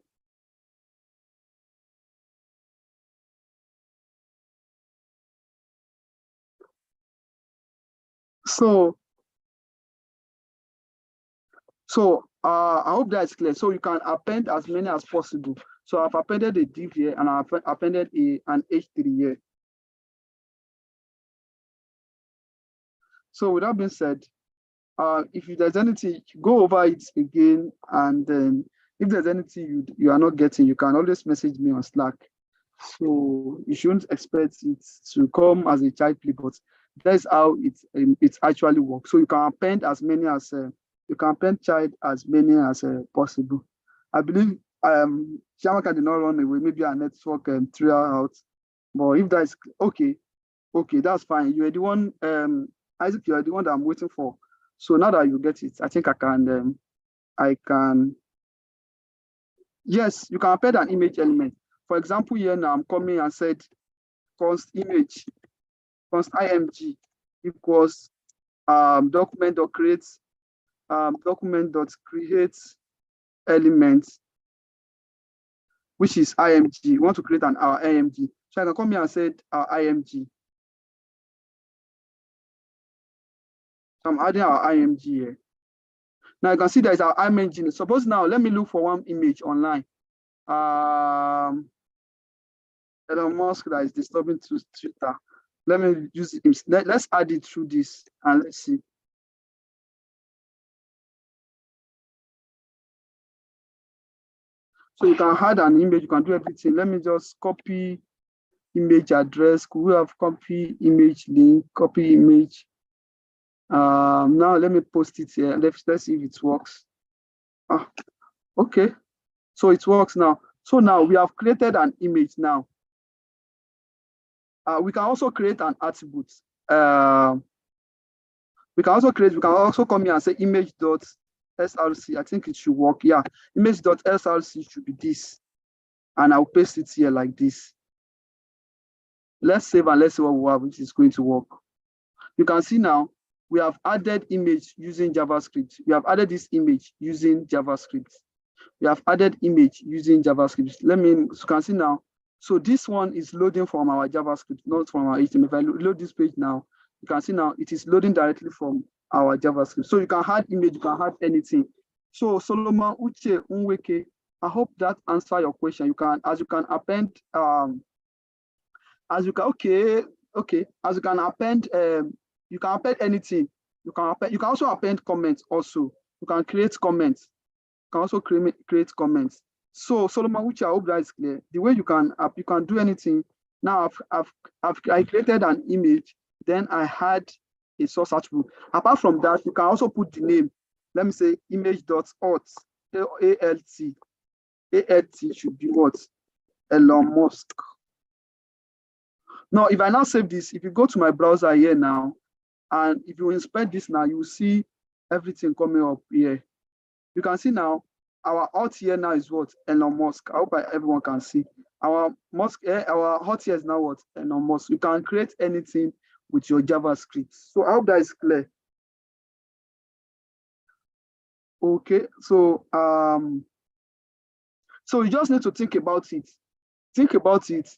[SPEAKER 1] So I hope that's clear. So you can append as many as possible. So I've appended a div here and I've appended an H3 here. So with that being said, if there's anything, go over it again, and then if there's anything you are not getting, you can always message me on Slack. So you shouldn't expect it to come as a child play, but that's how it actually works. So you can append as many as You can append child as many as possible. I believe Chiamaka did not run away. Maybe our network threw her out. But if that is okay, that's fine. You are the one, Isaac. You are the one that I'm waiting for. So now that you get it, I think I can. Yes, you can append an image element. For example, here now I'm coming and said const image, const img equals document.create element, which is img. You want to create our img. So I can come here and say our img. So I'm adding our img here. Now you can see there is our img. Suppose now let me look for one image online. Elon Musk that is disturbing to Twitter. Let me use it. Let's add it through this and let's see. So you can add an image, you can do everything. Let me just copy image address. Could we have copy image link, copy image? Now let me post it here. Let's see if it works. Okay. So it works now. So now we have created an image now. We can also create an attribute. We can also come here and say image.src. I think it should work. Yeah, image.src should be this. And I'll paste it here like this. Let's save and let's see what we have, which is going to work. You can see now we have added image using JavaScript. We have added this image using JavaScript. We have added image using JavaScript. You can see now. So this one is loading from our JavaScript, not from our HTML. If I load this page now, you can see now it is loading directly from our JavaScript. So you can add image, you can add anything. So Solomon Uche Unweke, I hope that answers your question. You can append you can append anything. You can also append comments also. You can create comments. You can also create comments. So Solomon, which I hope that is clear. The way you can do anything. Now I created an image, then I had a source attribute. Apart from that, you can also put the name. Let me say image.alt, alt should be what? Elon Musk. Now, if I now save this, if you go to my browser here now, and if you inspect this now, you will see everything coming up here. You can see now, our alt here now is what? Elon Musk. I hope everyone can see. Our alt here is now what? Elon Musk. You can create anything with your JavaScript. So I hope that is clear. Okay, so you just need to think about it. Think about it.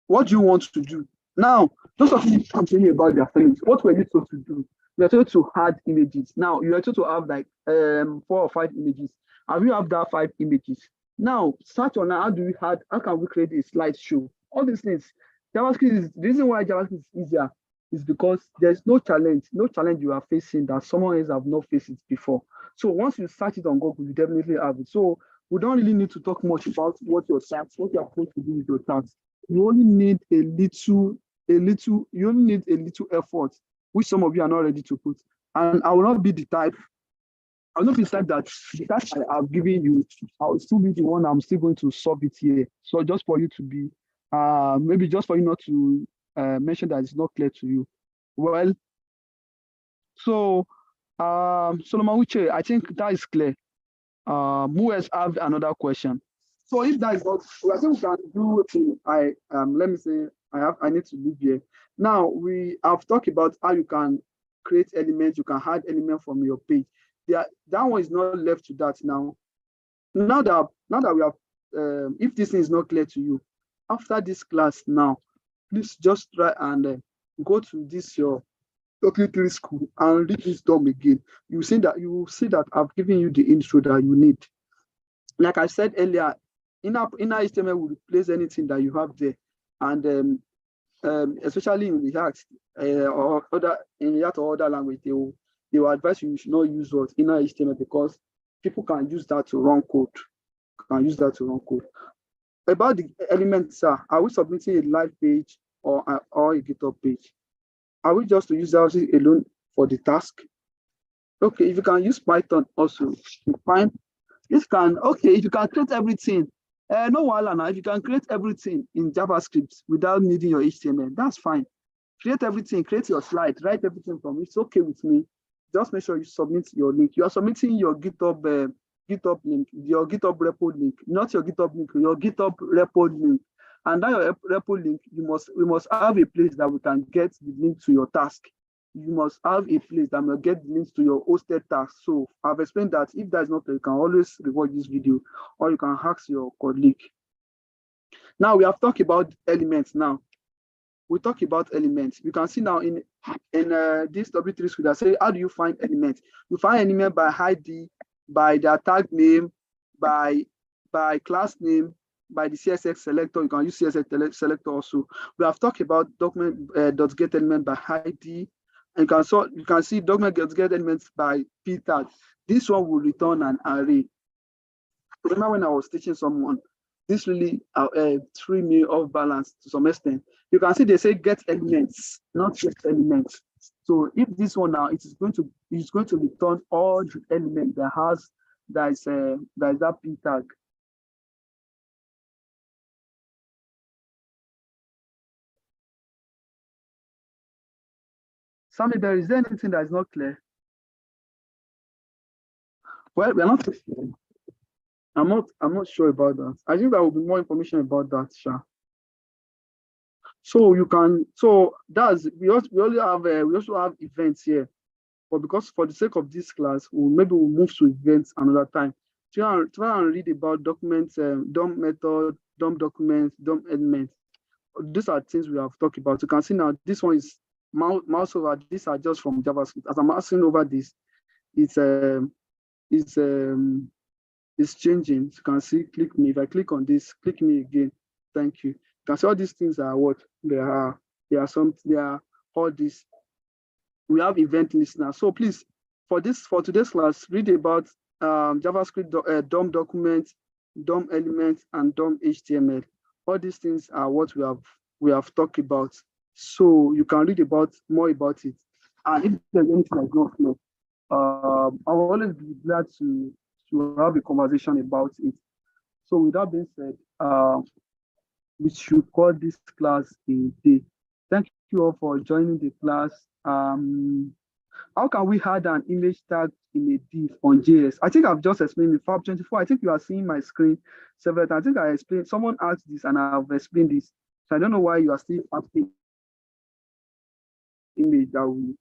[SPEAKER 1] What do you want to do? Now, those of you complaining about their feelings, what were you told to do? You are told to add images. Now, you are told to have like 4 or 5 images. And we have that 5 images. Now, search on how can we create a slideshow? All these things. JavaScript is the reason why JavaScript is easier is because there's no challenge you are facing that someone else have not faced it before. So once you search it on Google, you definitely have it. So we don't really need to talk much about what you are supposed to do with your tasks. You only need a little effort, which some of you are not ready to put. And I will not be the type that the task I have given you, I will still be the one I'm still going to solve it here. So just for you to be, maybe just for you not to mention that it's not clear to you. Well, so Solomon Uche, I think that is clear. Who else have another question? So if that is not, I think we can do it. Let me say I need to leave here. Now we have talked about how you can create elements, you can add elements from your page. That one is not left to that now. Now that we have, if this thing is not clear to you, after this class now, please just try and go to this your Talking School and read this DOM again. You will see that I've given you the intro that you need. Like I said earlier, innerHTML will replace anything that you have there, and especially in React or other language, they will advise you should not use what innerHTML because people can use that to run code. About the elements, are we submitting a live page or a GitHub page? Are we just to use JavaScript alone for the task? Okay, if you can use Python also, fine. This can, okay, if you can create everything, no wahala now. If you can create everything in JavaScript without needing your HTML, that's fine. Create everything, create your slide, write everything from it. It's okay with me. Just make sure you submit your link. You are submitting your GitHub link, your GitHub repo link, not your GitHub link, your GitHub repo link. And that your repo link, we must have a place that we can get the link to your task. You must have a place that will get the links to your hosted task. So I've explained that. If that is not, you can always reward this video, or you can ask your colleague. Now we have talked about elements. Now we talk about elements. You can see now in this W3 screen that say, how do you find elements? You find element by ID, by their tag name, by class name, by the CSS selector. You can use CSS selector also. We have talked about document .get element by ID. And you can see document .get elements by p tag. This one will return an array. Remember when I was teaching someone, this really threw me off balance to some extent. You can see they say get elements, not get elements. So if this one now, it's going to return all the elements that is that p tag. Sammy, is there anything that is not clear? Well, we're not. I'm not sure about that. I think there will be more information about that, Sha. So you can, so that's we also have events here, but because for the sake of this class, maybe we'll move to events another time. Try and read about documents, DOM method, DOM documents, DOM elements. These are things we have talked about. You can see now this one is mouse over. These are just from JavaScript. As I'm mousing over this, it's changing. You can see, click me. If I click on this, click me again. Thank you. You can see all these things are what they are. They are all this. We have event listener. So please, for today's class, read about JavaScript DOM documents, DOM elements, and DOM HTML. All these things are what we have talked about. So you can read more about it. And if there's anything that's not clear, I will always be glad to have a conversation about it. So with that being said, we should call this class a day. Thank you all for joining the class. How can we add an image tag in a div on JS? I think I've just explained in Fab 24. I think you are seeing my screen several times. I think I explained, someone asked this and I've explained this. So I don't know why you are still asking image that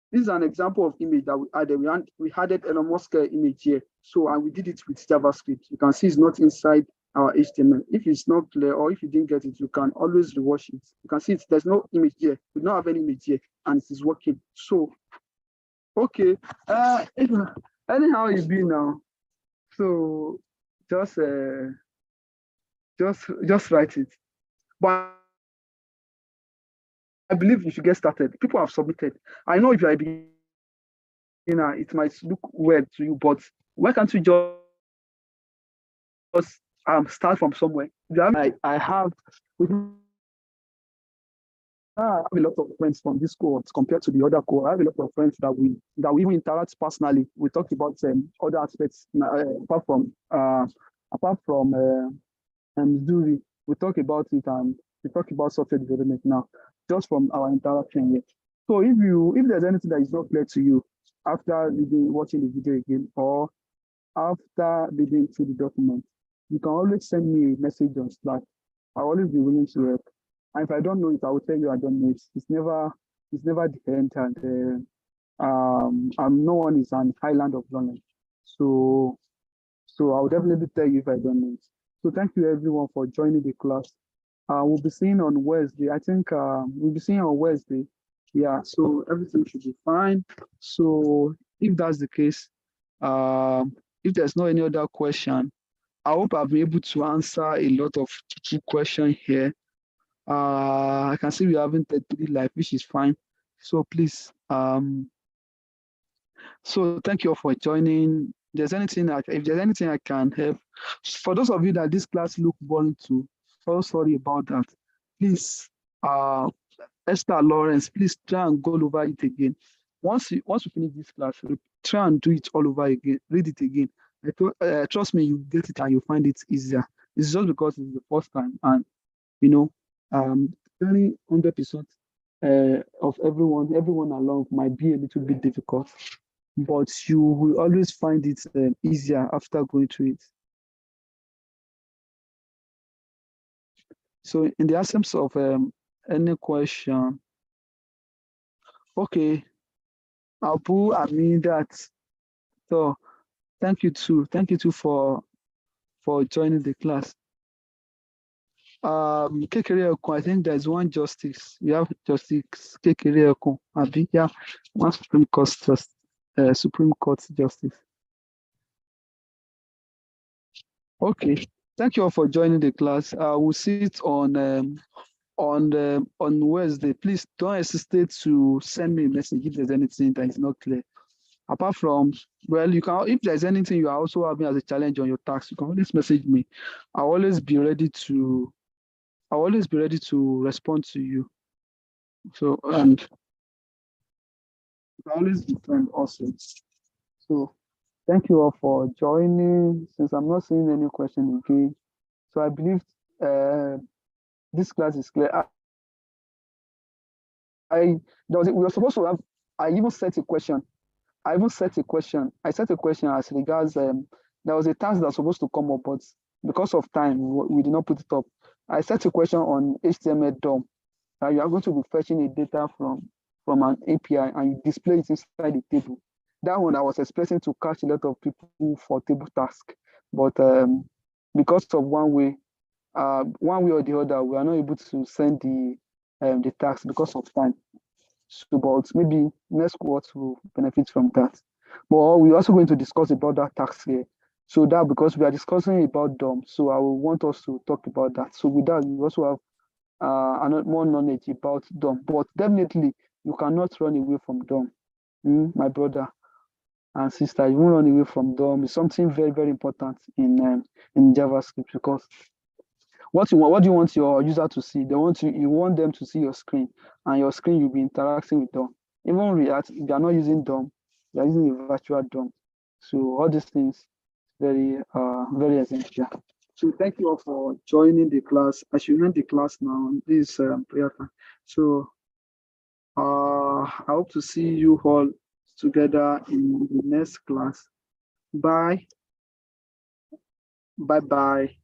[SPEAKER 1] this is an example of image that we added. We added Elon Musk image here. So, and we did it with JavaScript. You can see it's not inside our HTML. If it's not clear or if you didn't get it, you can always rewatch it. You can see there's no image here. We don't have any image here, and it is working. So, okay. Anyhow you be now. So just write it. But I believe you should get started. People have submitted. I know if you're a beginner, it might look weird to you, but why can't you just start from somewhere? I have a lot of friends from this cohort compared to the other cohort. I have a lot of friends that we even interact personally. We talk about other aspects apart from Zuri. We talk about it and we talk about software development now, just from our interaction here. So if there's anything that is not clear to you after watching the video again or after reading through the document, you can always send me a message on Slack. I'll always be willing to help. And if I don't know it, I will tell you I don't know it. It's never the end, and no one is an island of knowledge. So I'll definitely tell you if I don't know it. So thank you everyone for joining the class. We'll be seeing on Wednesday. I think we'll be seeing on Wednesday. Yeah, so everything should be fine. So if that's the case, if there's no any other question, I hope I've been able to answer a lot of key questions here. I can see we haven't 33 live, which is fine. So please, so thank you all for joining. If there's anything I can help, for those of you that this class look boring to, so sorry about that. Please, Esther Lawrence, please try and go over it again. Once we finish this class, try and do it all over again. Read it again. Trust me, you get it and you find it easier. It's just because it's the first time, and you know, turning 100% of everyone along might be a little bit difficult, but you will always find it easier after going through it. So, in the absence of any question, okay, Abu Aminat. So, thank you too. Thank you too for joining the class. Kekere Okun, I think there's one justice. We have Justice Kekere Okun, Abi, yeah, one Supreme Court justice. Okay, thank you all for joining the class. We'll see it on Wednesday. Please don't hesitate to send me a message if there's anything that is not clear. Apart from, well, you can, if there's anything you are also having as a challenge on your task, you can always message me. I'll always be ready to respond to you. So, and I always defend also. So, thank you all for joining. Since I'm not seeing any question again, so I believe this class is clear. We were supposed to have. I even set a question. I set a question as regards there was a task that was supposed to come up, but because of time, we did not put it up. I set a question on HTML DOM. You are going to be fetching a data from an API and you display it inside the table. That one I was expecting to catch a lot of people for table task, but because of one way or the other, we are not able to send the task because of time. So, but maybe next quarter will benefit from that. But we're also going to discuss about that tax here. So that because we are discussing about DOM, so I will want us to talk about that. So with that, we also have more knowledge about DOM. But definitely, you cannot run away from DOM. My brother and sister, you won't run away from DOM. It's something very, very important in JavaScript because what do you want your user to see? You want them to see your screen, and your screen you'll be interacting with them. Even React, if they are not using DOM, they are using a virtual DOM. So all these things very essential. So thank you all for joining the class. I should end the class now. This prayer time. So I hope to see you all together in the next class. Bye. Bye bye.